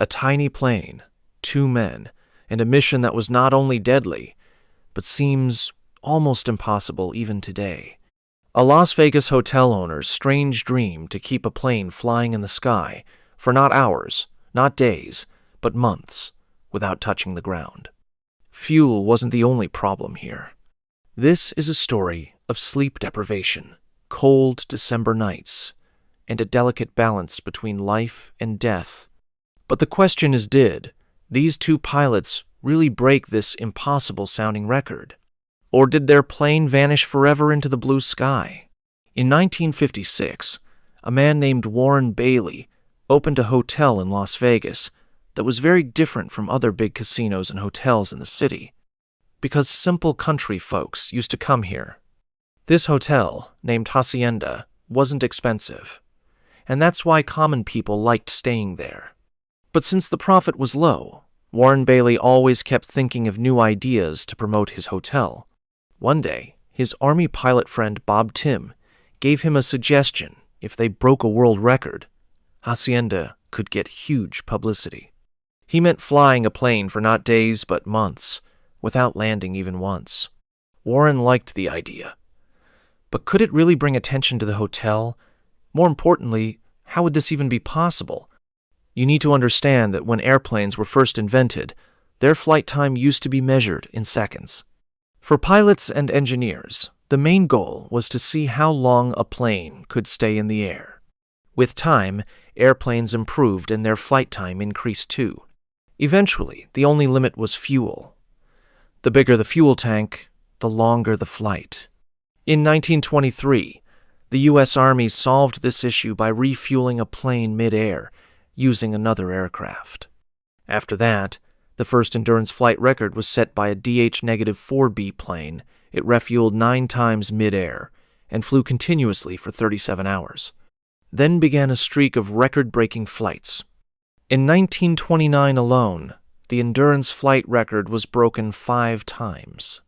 A tiny plane, 2 men, and a mission that was not only deadly, but seems almost impossible even today. A Las Vegas hotel owner's strange dream to keep a plane flying in the sky for not hours, not days, but months, without touching the ground. Fuel wasn't the only problem here. This is a story of sleep deprivation, cold December nights, and a delicate balance between life and death. But the question is, did these 2 pilots really break this impossible-sounding record? Or did their plane vanish forever into the blue sky? In 1956, a man named Warren Bailey opened a hotel in Las Vegas that was very different from other big casinos and hotels in the city, because simple country folks used to come here. This hotel, named Hacienda, wasn't expensive, and that's why common people liked staying there. But since the profit was low, Warren Bailey always kept thinking of new ideas to promote his hotel. One day, his Army pilot friend Bob Tim gave him a suggestion. If they broke a world record, Hacienda could get huge publicity. He meant flying a plane for not days but months, without landing even once. Warren liked the idea. But could it really bring attention to the hotel? More importantly, how would this even be possible? You need to understand that when airplanes were first invented, their flight time used to be measured in seconds. For pilots and engineers, the main goal was to see how long a plane could stay in the air. With time, airplanes improved and their flight time increased too. Eventually, the only limit was fuel. The bigger the fuel tank, the longer the flight. In 1923, the U.S. Army solved this issue by refueling a plane mid-air using another aircraft. After that, the first endurance flight record was set by a DH-4B plane. It refueled 9 times mid-air and flew continuously for 37 hours. Then began a streak of record-breaking flights. In 1929 alone, the endurance flight record was broken 5 times.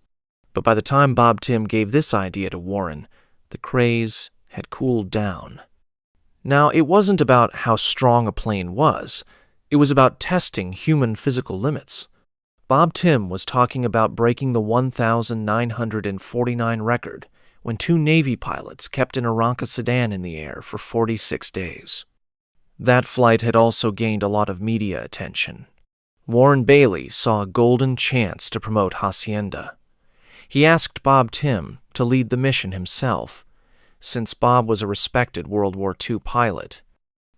But by the time Bob Tim gave this idea to Warren, the craze had cooled down. Now, it wasn't about how strong a plane was. It was about testing human physical limits. Bob Tim was talking about breaking the 1,949 record when 2 Navy pilots kept an Aranca sedan in the air for 46 days. That flight had also gained a lot of media attention. Warren Bailey saw a golden chance to promote Hacienda. He asked Bob Tim to lead the mission himself, since Bob was a respected World War II pilot.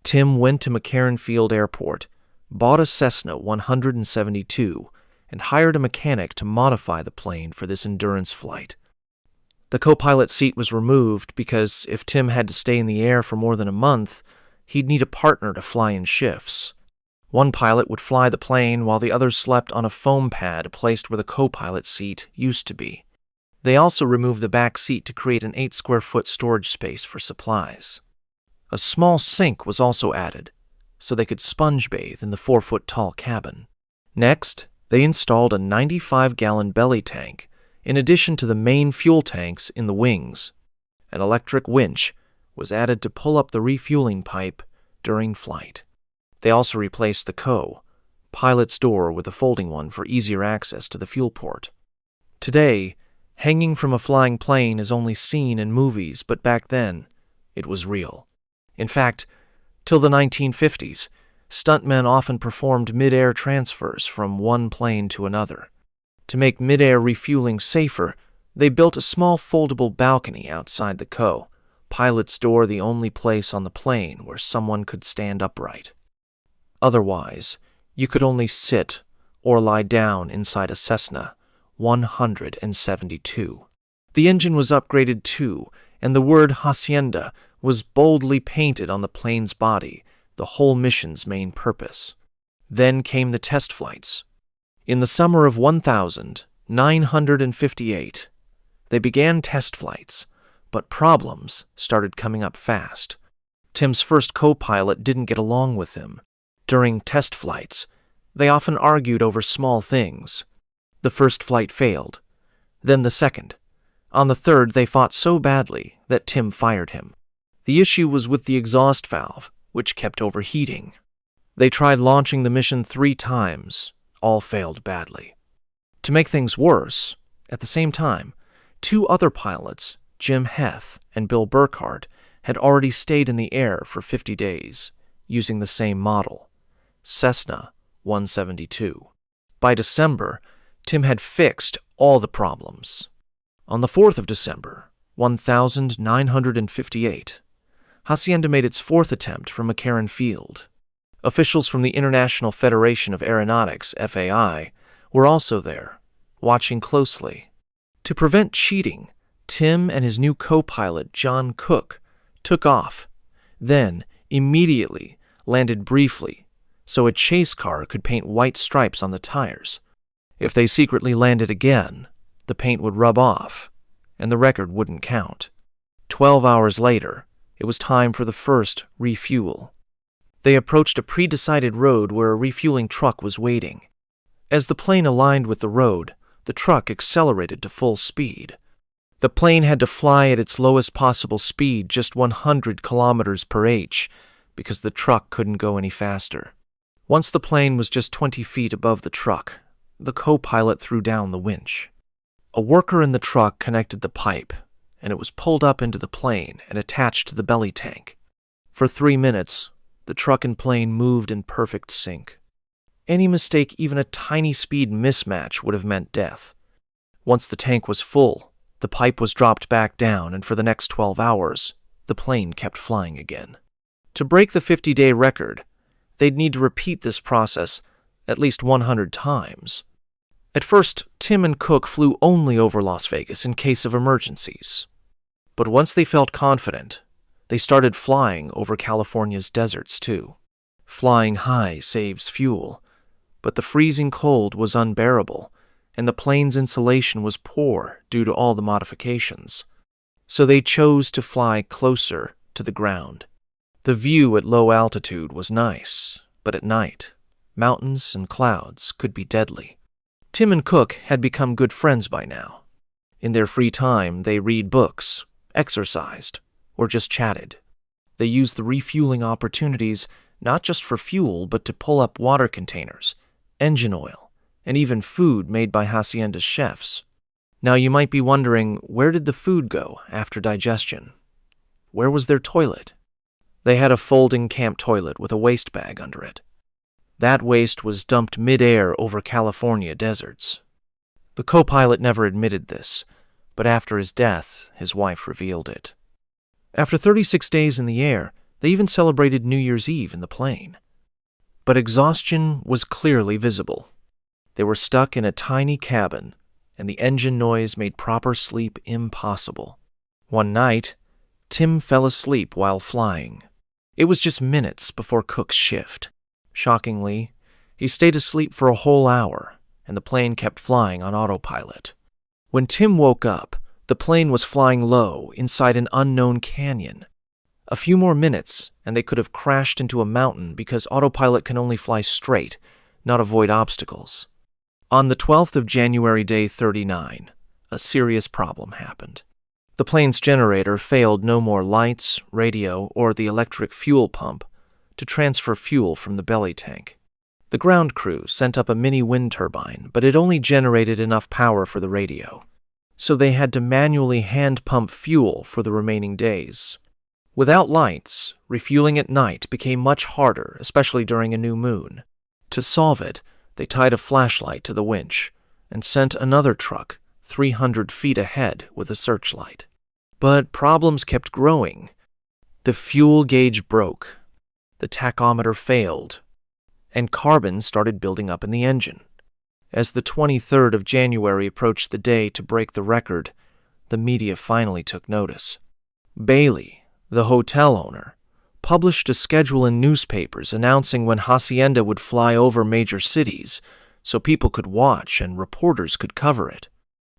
Tim went to McCarran Field Airport, bought a Cessna 172, and hired a mechanic to modify the plane for this endurance flight. The co-pilot seat was removed because if Tim had to stay in the air for more than a month, he'd need a partner to fly in shifts. One pilot would fly the plane while the other slept on a foam pad placed where the co-pilot seat used to be. They also removed the back seat to create an 8-square-foot storage space for supplies. A small sink was also added, so they could sponge bathe in the 4-foot-tall cabin. Next, they installed a 95-gallon belly tank, in addition to the main fuel tanks in the wings. An electric winch was added to pull up the refueling pipe during flight. They also replaced the pilot's door with a folding one for easier access to the fuel port. Today, hanging from a flying plane is only seen in movies, but back then, it was real. In fact, till the 1950s, stuntmen often performed mid-air transfers from one plane to another. To make mid-air refueling safer, they built a small foldable balcony outside the pilot's door, the only place on the plane where someone could stand upright. Otherwise, you could only sit or lie down inside a Cessna 172. The engine was upgraded too, and the word Hacienda was boldly painted on the plane's body, the whole mission's main purpose. Then came the test flights. In the summer of 1958, they began test flights, but problems started coming up fast. Tim's first co-pilot didn't get along with him. During test flights, they often argued over small things. The first flight failed, then the second. On the third, they fought so badly that Tim fired him. The issue was with the exhaust valve, which kept overheating. They tried launching the mission 3 times, all failed badly. To make things worse, at the same time, 2 other pilots, Jim Heth and Bill Burkhardt, had already stayed in the air for 50 days, using the same model, Cessna 172. By December, Tim had fixed all the problems. On the 4th of December, 1958, Hacienda made its 4th attempt from McCarran Field. Officials from the International Federation of Aeronautics, FAI, were also there, watching closely. To prevent cheating, Tim and his new co-pilot, John Cook, took off, then immediately landed briefly so a chase car could paint white stripes on the tires. If they secretly landed again, the paint would rub off, and the record wouldn't count. 12 hours later, it was time for the first refuel. They approached a pre-decided road where a refueling truck was waiting. As the plane aligned with the road, the truck accelerated to full speed. The plane had to fly at its lowest possible speed, just 100 kilometers per h, because the truck couldn't go any faster. Once the plane was just 20 feet above the truck, the co-pilot threw down the winch. A worker in the truck connected the pipe, and it was pulled up into the plane and attached to the belly tank. For 3 minutes, the truck and plane moved in perfect sync. Any mistake, even a tiny speed mismatch, would have meant death. Once the tank was full, the pipe was dropped back down, and for the next 12 hours, the plane kept flying again. To break the 50-day record, they'd need to repeat this process at least 100 times. At first, Tim and Cook flew only over Las Vegas in case of emergencies. But once they felt confident, they started flying over California's deserts too. Flying high saves fuel, but the freezing cold was unbearable, and the plane's insulation was poor due to all the modifications. So they chose to fly closer to the ground. The view at low altitude was nice, but at night, mountains and clouds could be deadly. Tim and Cook had become good friends by now. In their free time, they read books, exercised, or just chatted. They used the refueling opportunities not just for fuel, but to pull up water containers, engine oil, and even food made by Hacienda's chefs. Now you might be wondering, where did the food go after digestion? Where was their toilet? They had a folding camp toilet with a waste bag under it. That waste was dumped mid-air over California deserts. The co-pilot never admitted this, but after his death, his wife revealed it. After 36 days in the air, they even celebrated New Year's Eve in the plane. But exhaustion was clearly visible. They were stuck in a tiny cabin, and the engine noise made proper sleep impossible. One night, Tim fell asleep while flying. It was just minutes before Cook's shift. Shockingly, he stayed asleep for a whole hour, and the plane kept flying on autopilot. When Tim woke up, the plane was flying low inside an unknown canyon. A few more minutes, and they could have crashed into a mountain because autopilot can only fly straight, not avoid obstacles. On the 12th of January, day 39, a serious problem happened. The plane's generator failed. No more lights, radio, or the electric fuel pump to transfer fuel from the belly tank. The ground crew sent up a mini wind turbine, but it only generated enough power for the radio. So they had to manually hand-pump fuel for the remaining days. Without lights, refueling at night became much harder, especially during a new moon. To solve it, they tied a flashlight to the winch and sent another truck 300 feet ahead with a searchlight. But problems kept growing. The fuel gauge broke, the tachometer failed, and carbon started building up in the engine. As the 23rd of January approached the day to break the record, the media finally took notice. Bailey, the hotel owner, published a schedule in newspapers announcing when Hacienda would fly over major cities so people could watch and reporters could cover it.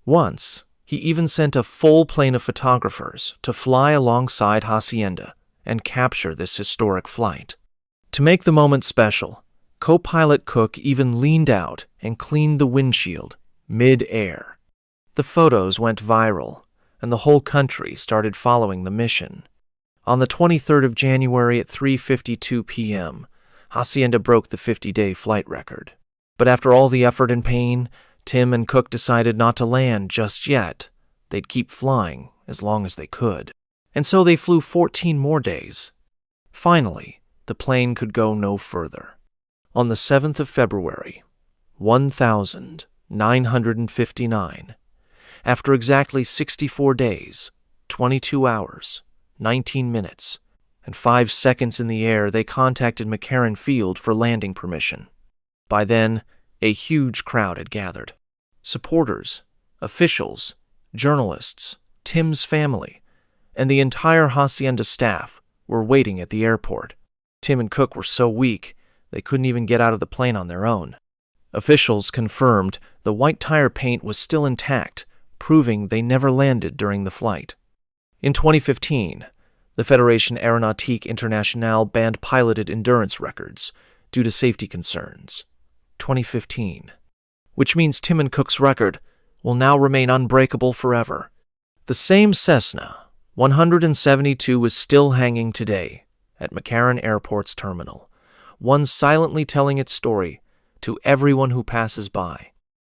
Once, he even sent a full plane of photographers to fly alongside Hacienda and capture this historic flight. To make the moment special, co-pilot Cook even leaned out and cleaned the windshield mid-air. The photos went viral, and the whole country started following the mission. On the 23rd of January at 3:52 p.m., Hacienda broke the 50-day flight record. But after all the effort and pain, Tim and Cook decided not to land just yet. They'd keep flying as long as they could. And so they flew 14 more days. Finally, the plane could go no further. On the 7th of February, 1959, after exactly 64 days, 22 hours, 19 minutes, and 5 seconds in the air, they contacted McCarran Field for landing permission. By then, a huge crowd had gathered. Supporters, officials, journalists, Tim's family, and the entire Hacienda staff were waiting at the airport. Tim and Cook were so weak, they couldn't even get out of the plane on their own. Officials confirmed the white tire paint was still intact, proving they never landed during the flight. In 2015, the Fédération Aéronautique Internationale banned piloted endurance records due to safety concerns. 2015. Which means Tim and Cook's record will now remain unbreakable forever. The same Cessna 172 is still hanging today at McCarran Airport's terminal, one silently telling its story to everyone who passes by.